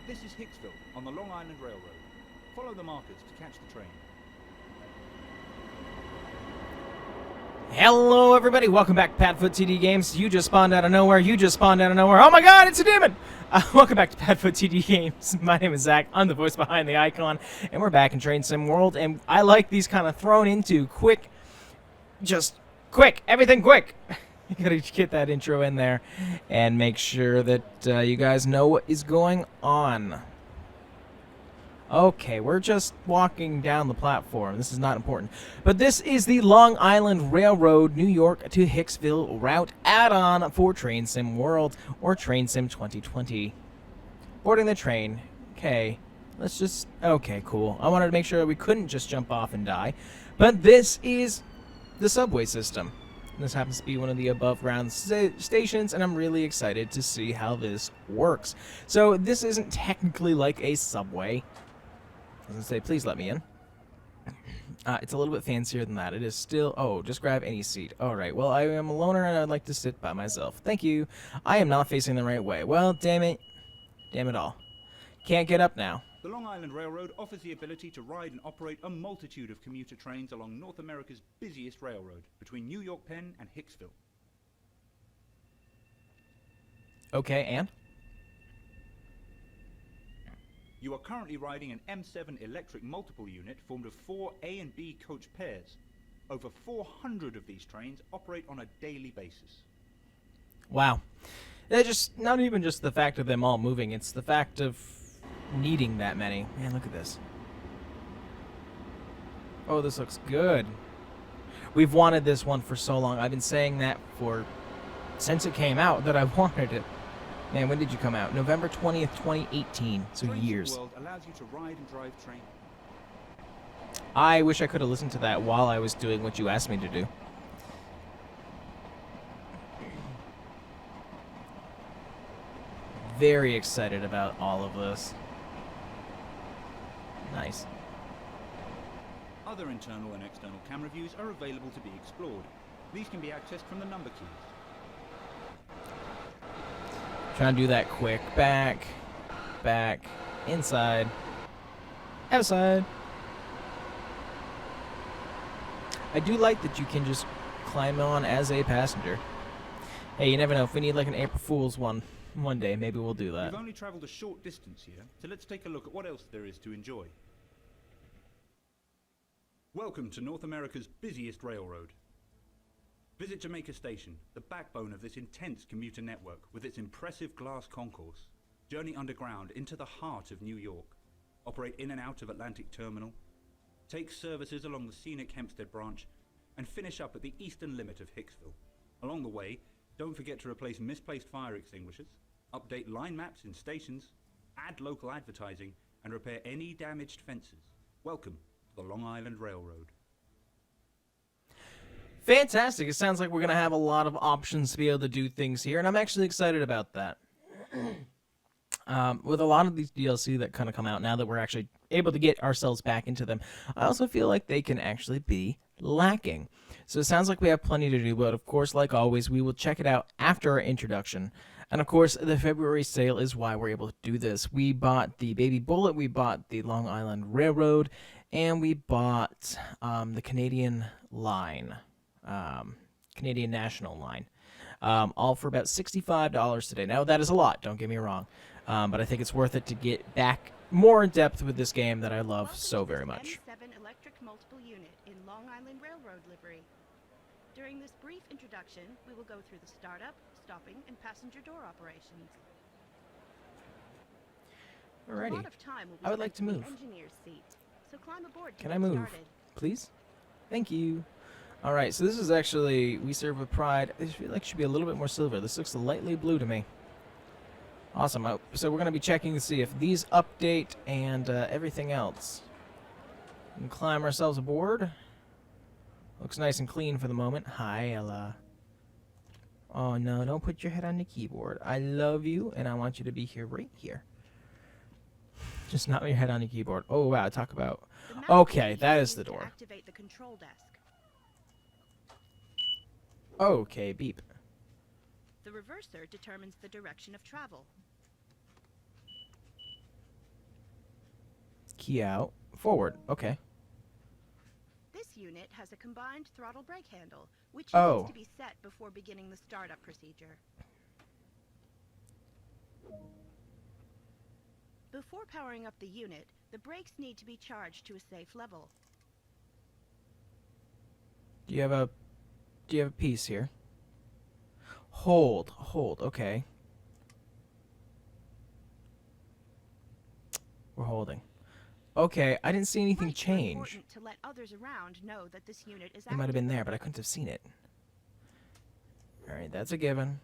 This is Hicksville on the Long Island Railroad. Follow the markers to catch the train. Hello, everybody. Welcome back to PadfootTD Games. You just spawned out of nowhere. Oh my god, it's a demon! Welcome back to PadfootTD Games. My name is Zach. I'm the voice behind the icon. And we're back in Train Sim World. And I like these kind of thrown into quick. Just quick. Everything quick. You gotta get that intro in there. And make sure that you guys know what is going on. Okay, we're just walking down the platform. This is not important. But this is the Long Island Railroad, New York to Hicksville route add-on for Train Sim World, or Train Sim 2020. Boarding the train. Okay, let's just... Okay, cool. I wanted to make sure we couldn't just jump off and die. But this is the subway system. This happens to be one of the above-ground stations, and I'm really excited to see how this works. So this isn't technically like a subway. Doesn't say, please let me in. It's a little bit fancier than that. It is still... Oh, just grab any seat. Alright, well, I am a loner and I'd like to sit by myself. Thank you. I am not facing the right way. Well, damn it. Damn it all. Can't get up now. The Long Island Railroad offers the ability to ride and operate a multitude of commuter trains along North America's busiest railroad between New York Penn and Hicksville. Okay, and? You are currently riding an M7 electric multiple unit formed of 4 A and B coach pairs. Over 400 of these trains operate on a daily basis. Wow. They're just not even just the fact of them all moving, it's the fact of needing that many. Man, look at this. Oh, this looks good. We've wanted this one for so long. I've been saying that since it came out that I wanted it. Man, when did you come out? November 20th, 2018. So years. World allows you to ride and drive trains. I wish I could have listened to that while I was doing what you asked me to do. Very excited about all of this. Nice. Other internal and external camera views are available to be explored. These can be accessed from the number keys. Trying to do that quick. Back, inside, outside. I do like that you can just climb on as a passenger. Hey, you never know. If we need like an April Fool's one day, maybe we'll do that. We've only traveled a short distance here, so let's take a look at what else there is to enjoy. Welcome to North America's busiest railroad. Visit Jamaica Station, the backbone of this intense commuter network with its impressive glass concourse. Journey underground into the heart of New York. Operate in and out of Atlantic Terminal. Take services along the scenic Hempstead branch and finish up at the eastern limit of Hicksville. Along the way, don't forget to replace misplaced fire extinguishers, update line maps in stations, add local advertising, and repair any damaged fences. Welcome to the Long Island Railroad. Fantastic. It sounds like we're going to have a lot of options to be able to do things here, and I'm actually excited about that. With a lot of these DLC that kind of come out now that we're actually able to get ourselves back into them, I also feel like they can actually be lacking. So it sounds like we have plenty to do, but of course, like always, we will check it out after our introduction. And of course, the February sale is why we're able to do this. We bought the Baby Bullet, we bought the Long Island Railroad, and we bought the Canadian line. Canadian National line, all for about $65 today. Now that is a lot, don't get me wrong, but I think it's worth it to get back more in depth with this game that I love so very much. M7 electric multiple unit in Long Island Railroad livery. During this brief introduction, we will go through the startup, stopping, and passenger door operations. Alrighty, Time will be I would like to move. Engineer's seat, so climb aboard to Can I get move, started. please? Thank you. Alright, so this is actually, we serve with pride. This should be a little bit more silver. This looks lightly blue to me. Awesome. So we're going to be checking to see if these update and everything else. We can climb ourselves aboard. Looks nice and clean for the moment. Hi, Ella. Oh no, don't put your head on the keyboard. I love you, and I want you to be here right here. Just not your head on the keyboard. Oh wow, talk about... Okay, that is the door. Activate the control desk. Okay, beep. The reverser determines the direction of travel. key out. Forward. Okay. This unit has a combined throttle brake handle, which Oh. needs to be set before beginning the startup procedure. Before powering up the unit, the brakes need to be charged to a safe level. Do you have a piece here? Hold. Okay. We're holding. Okay, I didn't see anything Lights are change. important to let others around know that this unit is It might have active. been there, but I couldn't have seen it. Alright, that's a given.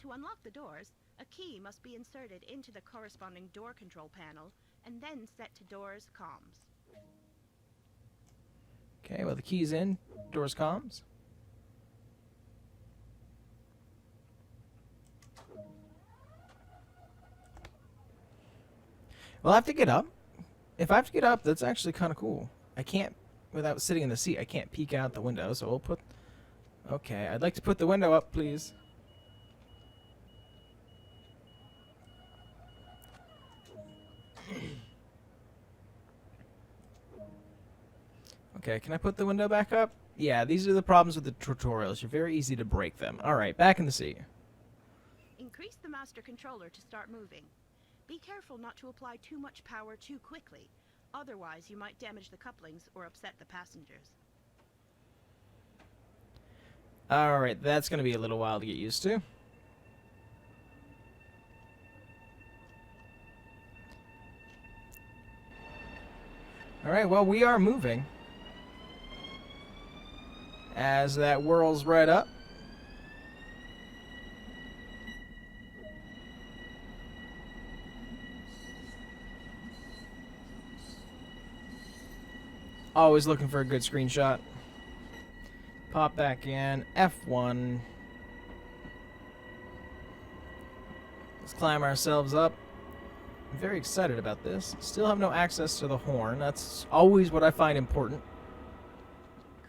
To unlock the doors, a key must be inserted into the corresponding door control panel and then set to doors comms. Okay, well the key's in. Doors comms. Well, I have to get up. If I have to get up, that's actually kind of cool. I can't, without sitting in the seat, I can't peek out the window, so we'll put... Okay, I'd like to put the window up, please. Okay, can I put the window back up? Yeah, these are the problems with the tutorials. You're very easy to break them. Alright, back in the seat. Increase the master controller to start moving. Be careful not to apply too much power too quickly. Otherwise, you might damage the couplings or upset the passengers. Alright, that's going to be a little while to get used to. Alright, well, we are moving. As that whirls right up. Always looking for a good screenshot. Pop back in. F1. Let's climb ourselves up. I'm very excited about this. Still have no access to the horn. That's always what I find important.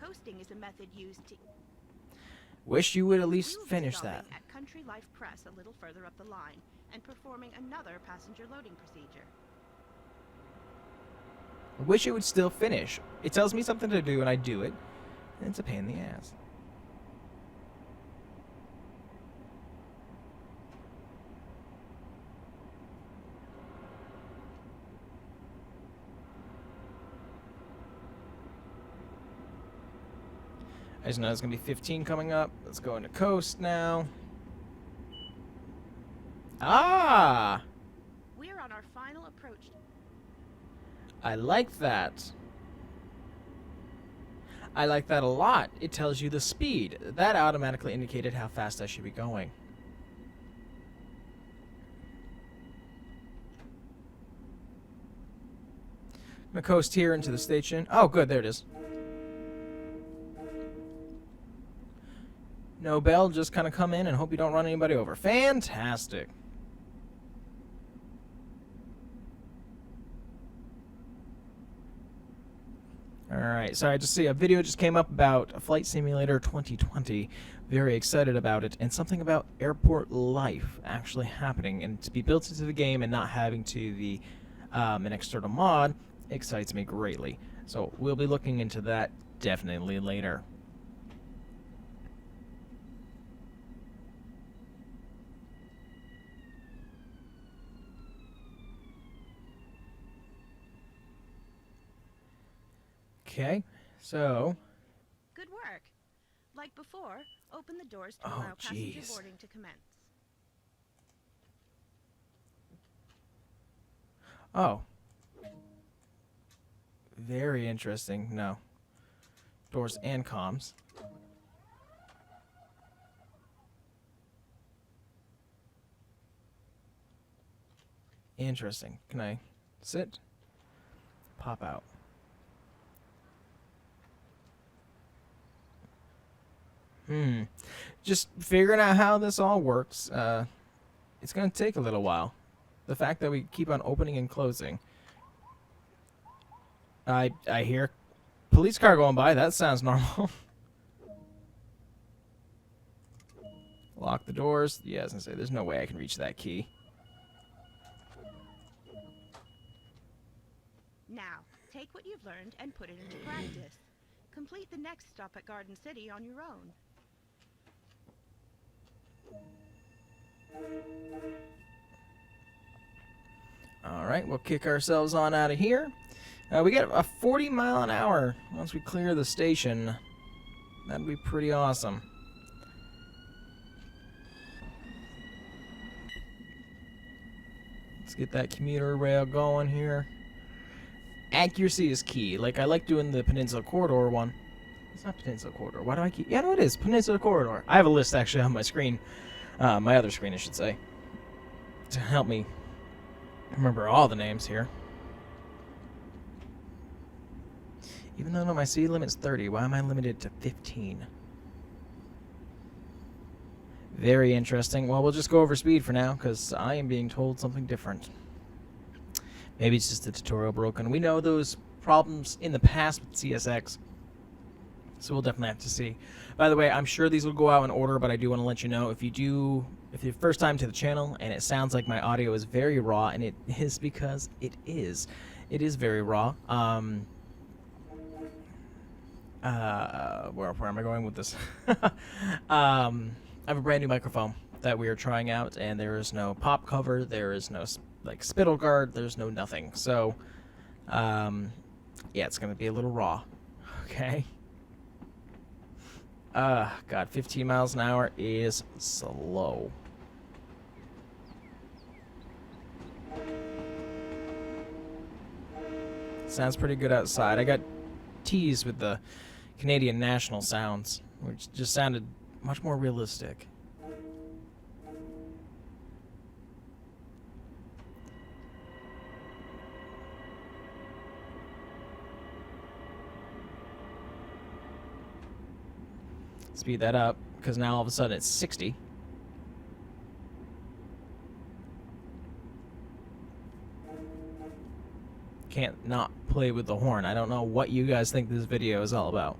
Coasting is a method used to... Wish you would at least We'll be finish stopping that. at Country Life Press a little further up the line and performing another passenger loading procedure. I wish it would still finish. It tells me something to do and I do it. And it's a pain in the ass. I just know there's going to be 15 coming up. Let's go into coast now. Ah! We're on our final approach. I like that. I like that a lot. It tells you the speed. That automatically indicated how fast I should be going. I'm going to coast here into the station. Oh, good. There it is. No bell. Just kind of come in and hope you don't run anybody over. Fantastic. Alright, so I just see a video just came up about Flight Simulator 2020. Very excited about it. And something about airport life actually happening. And to be built into the game and not having to be an external mod excites me greatly. So we'll be looking into that definitely later. Okay, so... Good work. Like before, open the doors to Oh, allow passenger jeez. boarding to commence. Oh. Very interesting. No. Doors and comms. Interesting. Can I sit? Pop out. Just figuring out how this all works. It's going to take a little while. The fact that we keep on opening and closing. I hear police car going by. That sounds normal. Lock the doors. Yeah, I was going to say, there's no way I can reach that key. you've learned and put it into practice. Complete the next stop at Garden City on your own. All right, we'll kick ourselves on out of here. We get a 40 mile an hour once we clear the station. That'd be pretty awesome. Let's get that commuter rail going here. Accuracy is key. Like, I like doing the Peninsula Corridor one. It's not Peninsula Corridor. Why do I keep... Yeah, no, it is. Peninsula Corridor. I have a list, actually, on my screen. My other screen, I should say. To help me remember all the names here. Even though my speed limit's 30, why am I limited to 15? Very interesting. Well, we'll just go over speed for now, because I am being told something different. Maybe it's just the tutorial broken. We know those problems in the past with CSX, so we'll definitely have to see. By the way, I'm sure these will go out in order, but I do want to let you know, if you're first time to the channel and it sounds like my audio is very raw, and it is because it is. It is very raw. Where am I going with this? I have a brand new microphone that we are trying out, and there is no pop cover, there is no like spittle guard, there's no nothing. So, yeah, it's gonna be a little raw. Okay. God, 15 miles an hour is slow. Sounds pretty good outside. I got teased with the Canadian national sounds, which just sounded much more realistic. Speed that up, because now all of a sudden it's 60. Can't not play with the horn. I don't know what you guys think this video is all about.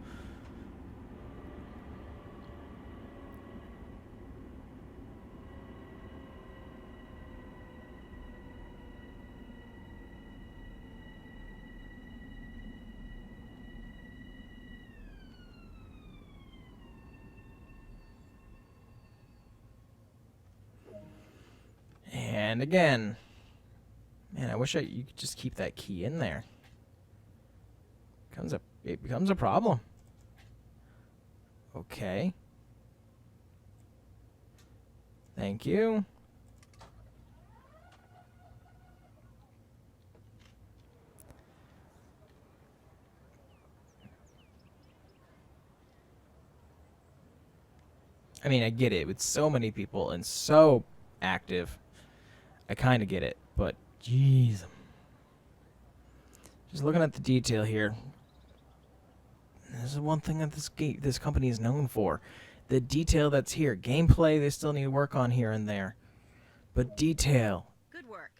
And again, man, I wish you could just keep that key in there. It becomes a problem. Okay. Thank you. I mean, I get it. With so many people and so active, I kind of get it. But, jeez. Just looking at the detail here. This is one thing that this company is known for. The detail that's here. Gameplay, they still need to work on here and there. But detail. Good work.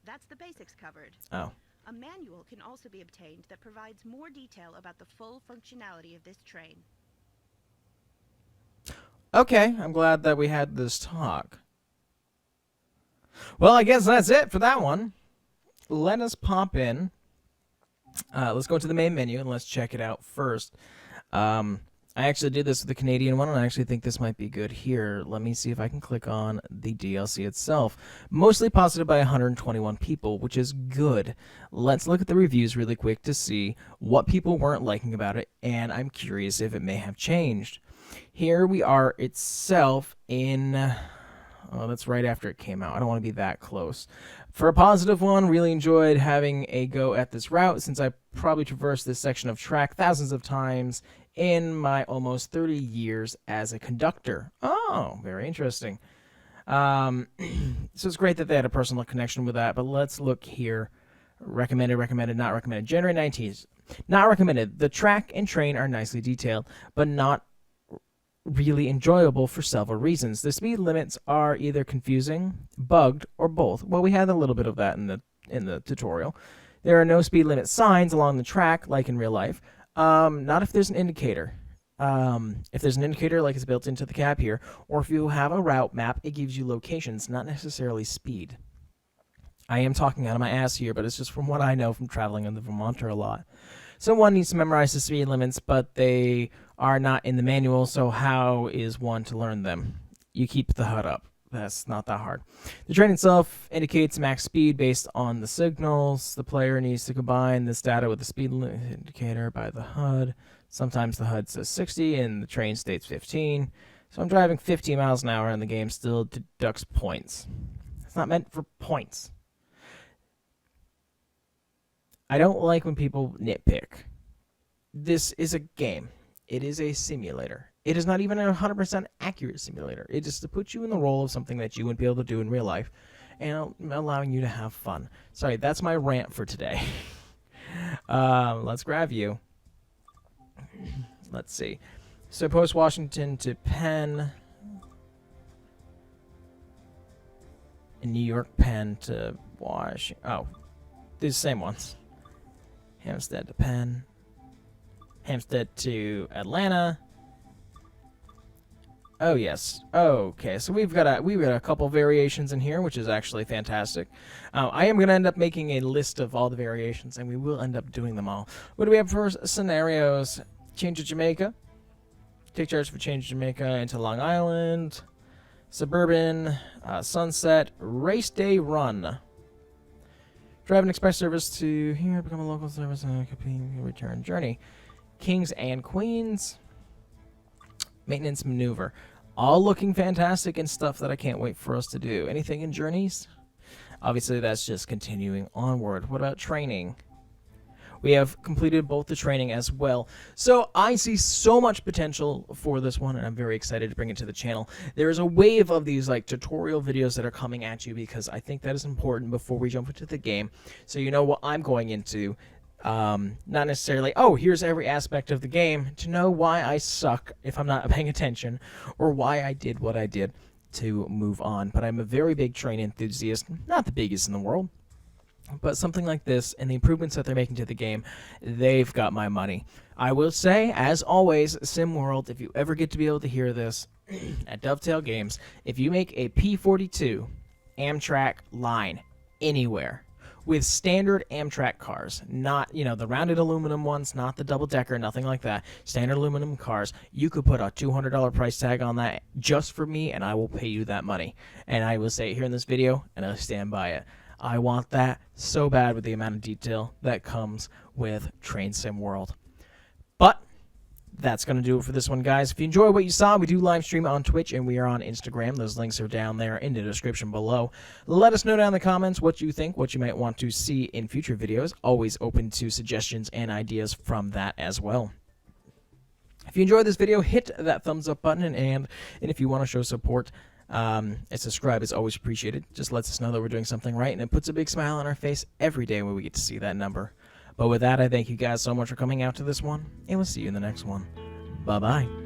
That's the basics covered. Oh. A manual can also be obtained that provides more detail about the full functionality of this train. Okay, I'm glad that we had this talk. Well, I guess that's it for that one. Let us pop in. Let's go to the main menu and let's check it out first. I actually did this with the Canadian one, and I actually think this might be good here. Let me see if I can click on the DLC itself. Mostly posited by 121 people, which is good. Let's look at the reviews really quick to see what people weren't liking about it, and I'm curious if it may have changed. Here we are itself in... Oh, that's right after it came out. I don't want to be that close. For a positive one, really enjoyed having a go at this route since I probably traversed this section of track thousands of times in my almost 30 years as a conductor. Oh, very interesting. So it's great that they had a personal connection with that, but let's look here. Recommended, recommended, not recommended. January 19th. Not recommended. The track and train are nicely detailed, but not really enjoyable for several reasons. The speed limits are either confusing, bugged, or both. Well, we had a little bit of that in the tutorial. There are no speed limit signs along the track like in real life. Not if there's an indicator. If there's an indicator like it's built into the cab here, or if you have a route map, it gives you locations, not necessarily speed. I am talking out of my ass here, but it's just from what I know from traveling in the Vermonter a lot. Someone needs to memorize the speed limits, but they are not in the manual, so how is one to learn them? You keep the HUD up. That's not that hard. The train itself indicates max speed based on the signals. The player needs to combine this data with the speed indicator by the HUD. Sometimes the HUD says 60 and the train states 15. So I'm driving 15 miles an hour and the game still deducts points. It's not meant for points. I don't like when people nitpick. This is a game. It is a simulator. It is not even a 100% accurate simulator. It is to put you in the role of something that you wouldn't be able to do in real life and allowing you to have fun. Sorry, that's my rant for today. Let's grab you. Let's see. So post Washington to Penn. And New York Penn to Washington. Oh, these same ones. Hampstead to Penn. Hampstead to Atlanta. Oh yes. Okay, so we've got a couple variations in here, which is actually fantastic. I am going to end up making a list of all the variations, and we will end up doing them all. What do we have for scenarios? Change to Jamaica. Take charge for change to Jamaica into Long Island. Suburban. Sunset. Race day run. Drive an express service to here. Become a local service and return journey. Kings and Queens. Maintenance maneuver. All looking fantastic and stuff that I can't wait for us to do. Anything in journeys? Obviously, that's just continuing onward. What about training? We have completed both the training as well. So I see so much potential for this one, and I'm very excited to bring it to the channel. There is a wave of these like tutorial videos that are coming at you because I think that is important before we jump into the game. So you know what I'm going into. Not necessarily, oh, here's every aspect of the game, to know why I suck if I'm not paying attention, or why I did what I did to move on. But I'm a very big train enthusiast, not the biggest in the world, but something like this and the improvements that they're making to the game, they've got my money. I will say, as always, SimWorld, if you ever get to be able to hear this at Dovetail Games, if you make a P42 Amtrak line anywhere, with standard Amtrak cars, not, you know, the rounded aluminum ones, not the double-decker, nothing like that. Standard aluminum cars, you could put a $200 price tag on that just for me, and I will pay you that money. And I will say it here in this video, and I'll stand by it. I want that so bad with the amount of detail that comes with Train Sim World. But that's going to do it for this one, guys. If you enjoy what you saw, we do live stream on Twitch, and we are on Instagram. Those links are down there in the description below. Let us know down in the comments what you think, what you might want to see in future videos. Always open to suggestions and ideas from that as well. If you enjoyed this video, hit that thumbs up button, and if you want to show support, and subscribe is always appreciated. Just lets us know that we're doing something right, and it puts a big smile on our face every day when we get to see that number. But with that, I thank you guys so much for coming out to this one, and we'll see you in the next one. Bye-bye.